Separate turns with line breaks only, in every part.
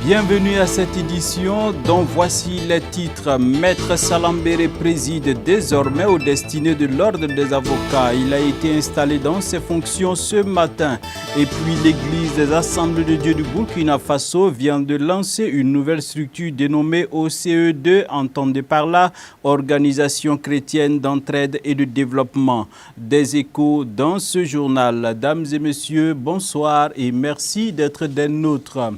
Bienvenue à cette édition dont voici les titres. Maître Salambéré préside désormais aux destinées de l'Ordre des avocats. Il a été installé dans ses fonctions ce matin. Et puis l'Église des Assemblées de Dieu du Burkina Faso vient de lancer une nouvelle structure dénommée OCE2, entendez par là Organisation chrétienne d'entraide et de développement. Des échos dans ce journal. Dames et messieurs, bonsoir et merci d'être des nôtres.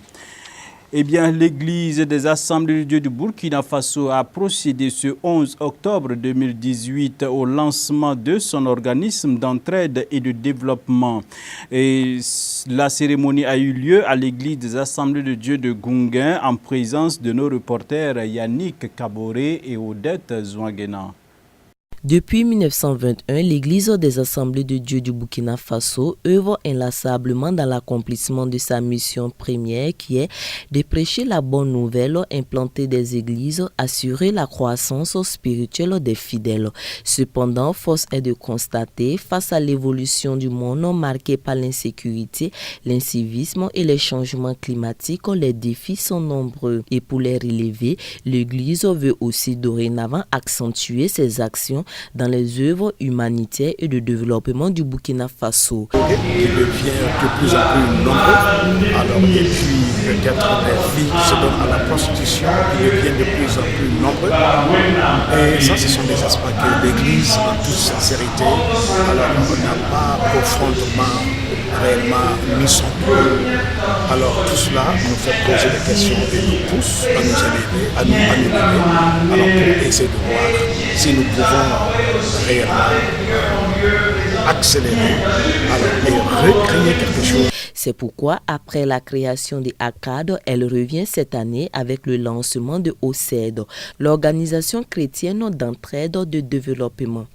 Eh bien, l'Église des Assemblées de Dieu du Burkina Faso a procédé ce 11 octobre 2018 au lancement de son organisme d'entraide et de développement. Et la cérémonie a eu lieu à l'Église des Assemblées de Dieu de Gounguin en présence de nos reporters Yannick Kaboré et Odette Zouanguena.
Depuis 1921, l'Église des Assemblées de Dieu du Burkina Faso œuvre inlassablement dans l'accomplissement de sa mission première qui est de prêcher la bonne nouvelle, implanter des églises, assurer la croissance spirituelle des fidèles. Cependant, force est de constater, face à l'évolution du monde marqué par l'insécurité, l'incivisme et les changements climatiques, les défis sont nombreux. Et pour les relever, l'Église veut aussi dorénavant accentuer ses actions dans les œuvres humanitaires et de développement du Burkina Faso.
Qui devient de plus en plus nombreux. Alors, et puis peut-être des filles qui se donnent à la prostitution, qui deviennent de plus en plus nombreux. Et ça, ce sont des aspects que l'Église, en toute sincérité, alors on n'a pas profondément, réellement mis son cœur. Alors tout cela nous fait poser des questions et nous pousse à nous élever, à nous lever, alors pour essayer de voir si nous pouvons réellement accélérer et recréer quelque chose.
C'est pourquoi, après la création des ACAD, elle revient cette année avec le lancement de OCED, l'Organisation chrétienne d'entraide de développement.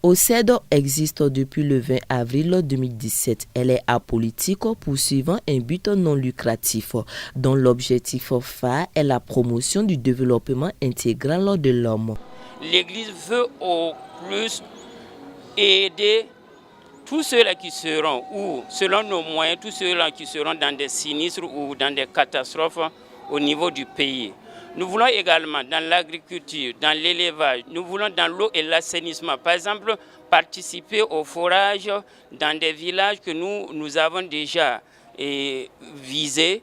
OCED existe depuis le 20 avril 2017. Elle est apolitique, poursuivant un but non lucratif, dont l'objectif phare est la promotion du développement intégral de l'homme.
L'Église veut au plus aider tous ceux-là qui seront, ou selon nos moyens, tous ceux-là qui seront dans des sinistres ou dans des catastrophes au niveau du pays. Nous voulons également dans l'agriculture, dans l'élevage, nous voulons dans l'eau et l'assainissement. Par exemple, participer au forage dans des villages que nous avons déjà visés.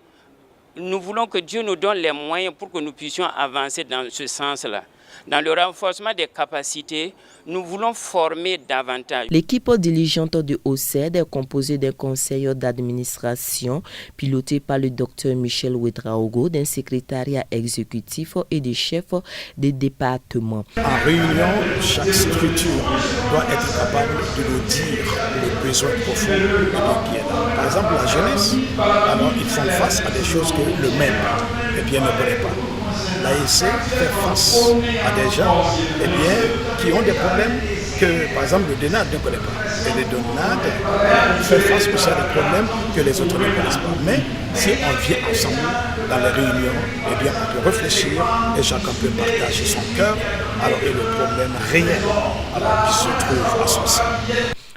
Nous voulons que Dieu nous donne les moyens pour que nous puissions avancer dans ce sens-là. Dans le renforcement des capacités, nous voulons former davantage.
L'équipe dirigeante de OCED est composée d'un conseil d'administration piloté par le docteur Michel Ouedraogo, d'un secrétariat exécutif et des chefs des départements.
En réunion, chaque structure doit être capable de nous dire les besoins profonds de qui est là. Par exemple, la jeunesse, alors ils font face à des choses que le même ne connaît pas. L'AEC fait face à des gens qui ont des problèmes que, par exemple, le DENAD ne connaît pas. Et le DENAD fait face aussi à des problèmes que les autres ne connaissent pas. Mais si on vient ensemble dans les réunions, on peut réfléchir et chacun peut partager son cœur et le problème réel qui se trouve à son sein.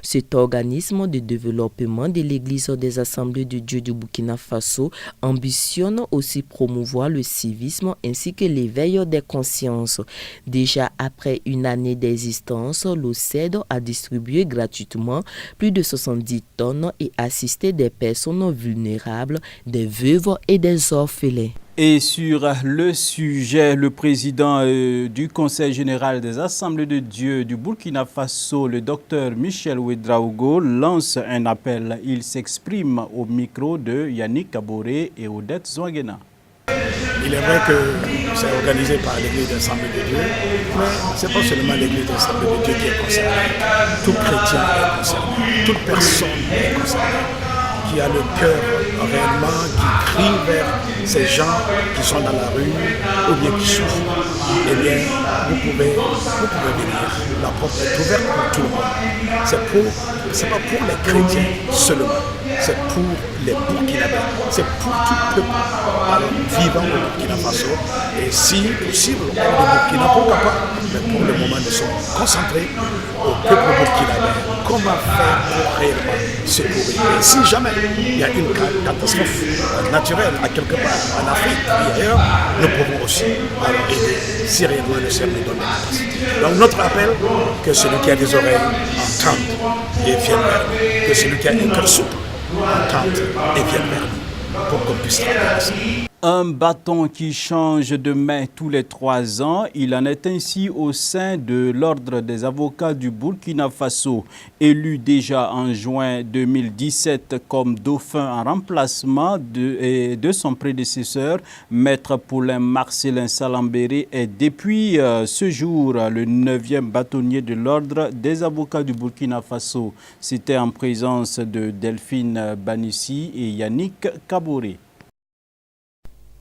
Cet organisme de développement de l'Église des Assemblées de Dieu du Burkina Faso ambitionne aussi promouvoir le civisme ainsi que l'éveil des consciences. Déjà après une année d'existence, l'OCED a distribué gratuitement plus de 70 tonnes et assisté des personnes vulnérables, des veuves et des orphelins.
Et sur le sujet, le président du Conseil général des Assemblées de Dieu du Burkina Faso, le docteur Michel Ouedraogo, lance un appel. Il s'exprime au micro de Yannick Kaboré et Odette Zouanguena.
Il est vrai que c'est organisé par l'Église des Assemblées de Dieu, mais ce n'est pas seulement l'Église des Assemblées de Dieu qui est concernée. Tout chrétien est concerné, toute personne est concernée, qui a le cœur réellement, qui crie vers ces gens qui sont dans la rue ou bien qui souffrent. Eh bien, vous pouvez venir. La porte est ouverte pour tout le monde. C'est pas pour les chrétiens seulement, c'est pour les Burkinabés, c'est pour tout le peuple vivant au Burkina Faso. Et si possible, au Burkina, pourquoi pas, mais pour le moment, nous sommes concentrés au peuple burkinabé. Comment faire pour réellement secourir? Et si jamais il y a une catastrophe naturelle à quelque part, en Afrique et ailleurs, nous pouvons aussi aider si réellement le ciel nous donne la capacité. Donc notre appel, que celui qui a des oreilles entende et vienne vers nous, que celui qui a un cœur souple entende et vienne vers nous, pour qu'on puisse travailler ensemble.
Un bâton qui change de main tous les 3 ans, il en est ainsi au sein de l'Ordre des avocats du Burkina Faso. Élu déjà en juin 2017 comme dauphin en remplacement de son prédécesseur, Maître Paulin Marcellin Salambéré est depuis ce jour le 9e bâtonnier de l'Ordre des avocats du Burkina Faso. C'était en présence de Delphine Banissi et Yannick Kaboré.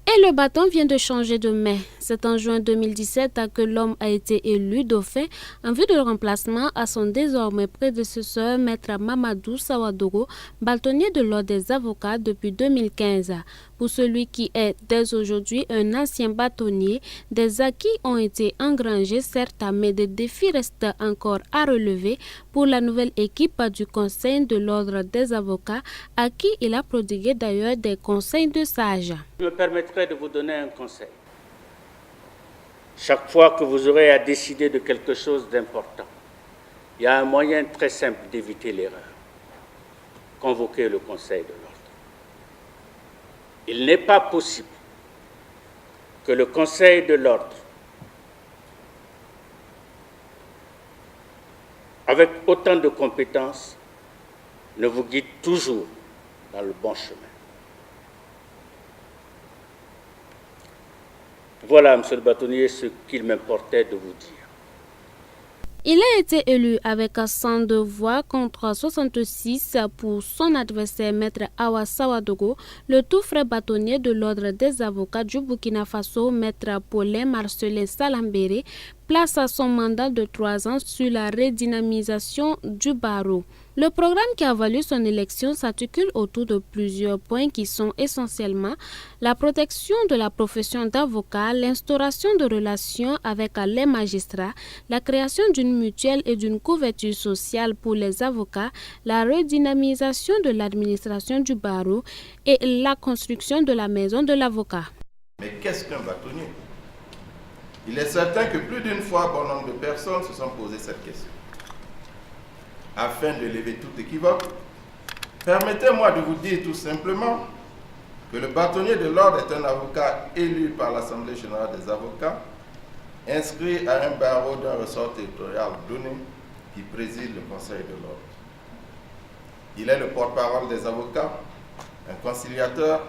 Et le bâton vient de changer de main. C'est en juin 2017 que l'homme a été élu dauphin en vue de remplacement à son désormais prédécesseur, Maître Mamadou Sawadogo, bâtonnier de l'Ordre des avocats depuis 2015. Pour celui qui est dès aujourd'hui un ancien bâtonnier, des acquis ont été engrangés certes, mais des défis restent encore à relever pour la nouvelle équipe du Conseil de l'Ordre des avocats, à qui il a prodigué d'ailleurs des conseils de sages.
Je me permettrai de vous donner un conseil. Chaque fois que vous aurez à décider de quelque chose d'important, il y a un moyen très simple d'éviter l'erreur. Convoquez le Conseil de l'Ordre. Il n'est pas possible que le Conseil de l'Ordre, avec autant de compétences, ne vous guide toujours dans le bon chemin. Voilà, monsieur le bâtonnier, ce qu'il m'importait de vous dire.
Il a été élu avec 102 voix contre 66 pour son adversaire, Maître Awa Sawadogo, le tout frais bâtonnier de l'Ordre des avocats du Burkina Faso, Maître Paulin Marcellin Salambéré, place à son mandat de 3 ans sur la redynamisation du barreau. Le programme qui a valu son élection s'articule autour de plusieurs points qui sont essentiellement la protection de la profession d'avocat, l'instauration de relations avec les magistrats, la création d'une mutuelle et d'une couverture sociale pour les avocats, la redynamisation de l'administration du barreau et la construction de la maison de l'avocat.
Mais qu'est-ce qu'un bâtonnier? Il est certain que plus d'une fois, bon nombre de personnes se sont posé cette question. Afin de lever tout équivoque, permettez-moi de vous dire tout simplement que le bâtonnier de l'Ordre est un avocat élu par l'Assemblée générale des avocats, inscrit à un barreau d'un ressort territorial donné qui préside le Conseil de l'Ordre. Il est le porte-parole des avocats, un conciliateur,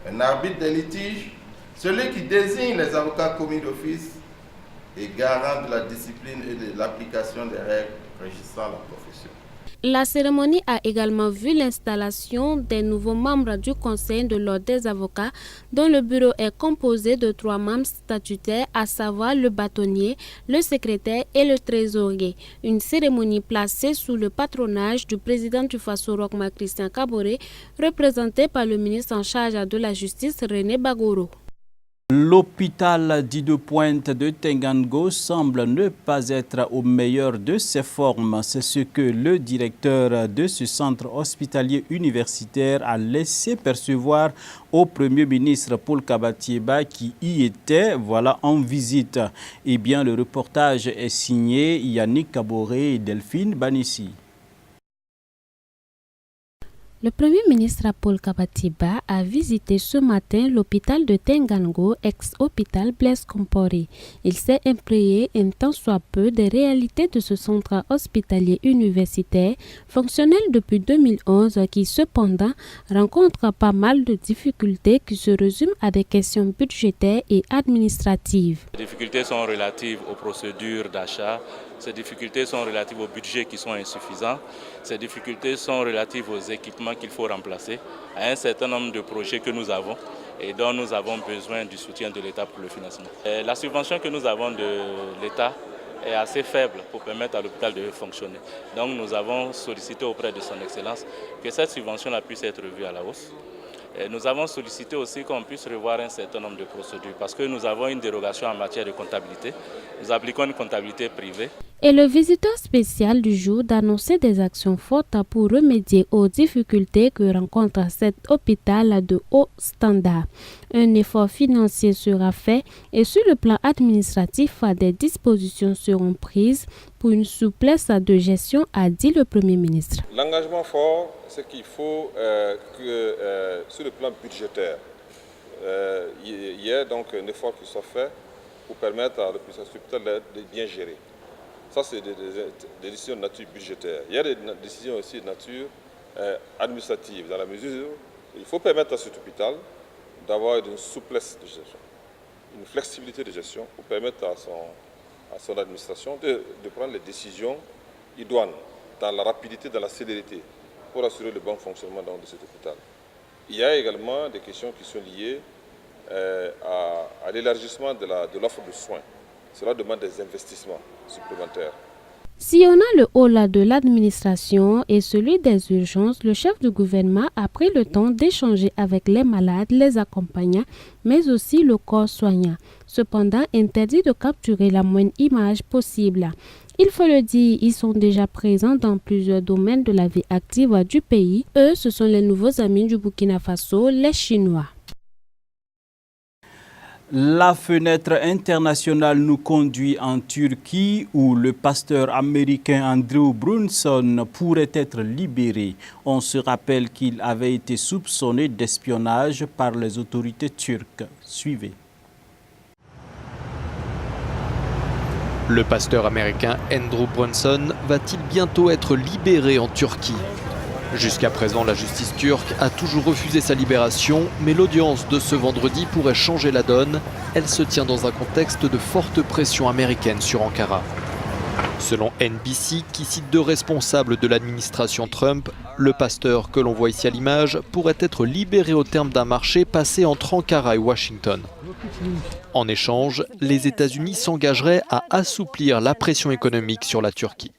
un arbitre des litiges, celui qui désigne les avocats commis d'office et garant de la discipline et de l'application des règles régissant la profession.
La cérémonie a également vu l'installation des nouveaux membres du Conseil de l'Ordre des avocats, dont le bureau est composé de 3 membres statutaires, à savoir le bâtonnier, le secrétaire et le trésorier. Une cérémonie placée sous le patronage du président du Faso Roch-Marc Christian Kaboré, représenté par le ministre en charge de la Justice, René Bagoro.
L'hôpital d'Île-de-Pointe de Tengango semble ne pas être au meilleur de ses formes. C'est ce que le directeur de ce centre hospitalier universitaire a laissé percevoir au Premier ministre Paul Kabatieba qui y était en visite. Eh bien, le reportage est signé Yannick Kaboré et Delphine Banissi.
Le Premier ministre Paul Kabatieba a visité ce matin l'hôpital de Tengango, ex-hôpital Blaise Compaoré. Il s'est imprégné un tant soit peu des réalités de ce centre hospitalier universitaire, fonctionnel depuis 2011, qui cependant rencontre pas mal de difficultés qui se résument à des questions budgétaires et administratives.
Les difficultés sont relatives aux procédures d'achat. Ces difficultés sont relatives aux budgets qui sont insuffisants. Ces difficultés sont relatives aux équipements qu'il faut remplacer, à un certain nombre de projets que nous avons et dont nous avons besoin du soutien de l'État pour le financement. La subvention que nous avons de l'État est assez faible pour permettre à l'hôpital de fonctionner. Donc nous avons sollicité auprès de son Excellence que cette subvention-là puisse être revue à la hausse. Et nous avons sollicité aussi qu'on puisse revoir un certain nombre de procédures parce que nous avons une dérogation en matière de comptabilité. Nous appliquons une comptabilité privée.
Et le visiteur spécial du jour d'annoncer des actions fortes pour remédier aux difficultés que rencontre cet hôpital de haut standard. Un effort financier sera fait et sur le plan administratif, des dispositions seront prises pour une souplesse de gestion, a dit le Premier ministre.
L'engagement fort, c'est qu'il faut que sur le plan budgétaire, il y ait donc un effort qui soit fait pour permettre à l'hôpital de bien gérer. Ça, c'est des décisions de nature budgétaire. Il y a des décisions aussi de nature administrative, dans la mesure où il faut permettre à cet hôpital d'avoir une souplesse de gestion, une flexibilité de gestion pour permettre à son administration de prendre les décisions idoines, dans la rapidité, dans la célérité, pour assurer le bon fonctionnement de cet hôpital. Il y a également des questions qui sont liées à l'élargissement de l'offre de soins. Cela demande des investissements supplémentaires.
Si on a le hall de l'administration et celui des urgences, le chef du gouvernement a pris le temps d'échanger avec les malades, les accompagnants, mais aussi le corps soignant. Cependant, interdit de capturer la moindre image possible. Il faut le dire, ils sont déjà présents dans plusieurs domaines de la vie active du pays. Eux, ce sont les nouveaux amis du Burkina Faso, les Chinois.
La fenêtre internationale nous conduit en Turquie où le pasteur américain Andrew Brunson pourrait être libéré. On se rappelle qu'il avait été soupçonné d'espionnage par les autorités turques. Suivez.
Le pasteur américain Andrew Brunson va-t-il bientôt être libéré en Turquie ? Jusqu'à présent, la justice turque a toujours refusé sa libération, mais l'audience de ce vendredi pourrait changer la donne. Elle se tient dans un contexte de forte pression américaine sur Ankara. Selon NBC, qui cite deux responsables de l'administration Trump, le pasteur que l'on voit ici à l'image pourrait être libéré au terme d'un marché passé entre Ankara et Washington. En échange, les États-Unis s'engageraient à assouplir la pression économique sur la Turquie.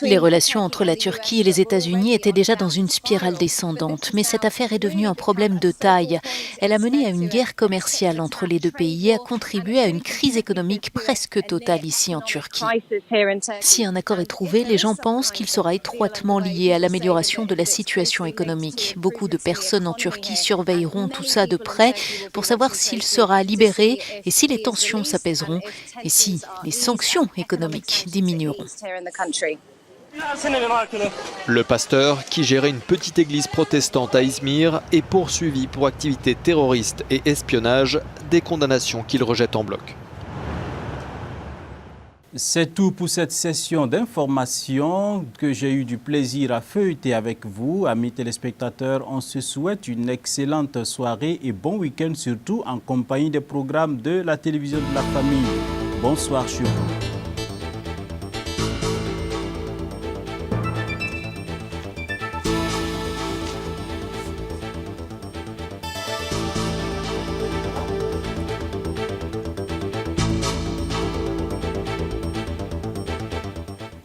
Les relations entre la Turquie et les États-Unis étaient déjà dans une spirale descendante, mais cette affaire est devenue un problème de taille. Elle a mené à une guerre commerciale entre les deux pays et a contribué à une crise économique presque totale ici en Turquie. Si un accord est trouvé, les gens pensent qu'il sera étroitement lié à l'amélioration de la situation économique. Beaucoup de personnes en Turquie surveilleront tout ça de près pour savoir s'il sera libéré et si les tensions s'apaiseront et si les sanctions économiques diminueront.
Le pasteur, qui gérait une petite église protestante à Izmir, est poursuivi pour activités terroristes et espionnage, des condamnations qu'il rejette en bloc.
C'est tout pour cette session d'information que j'ai eu du plaisir à feuilleter avec vous. Amis téléspectateurs, on se souhaite une excellente soirée et bon week-end surtout en compagnie des programmes de la télévision de la famille. Bonsoir sur vous.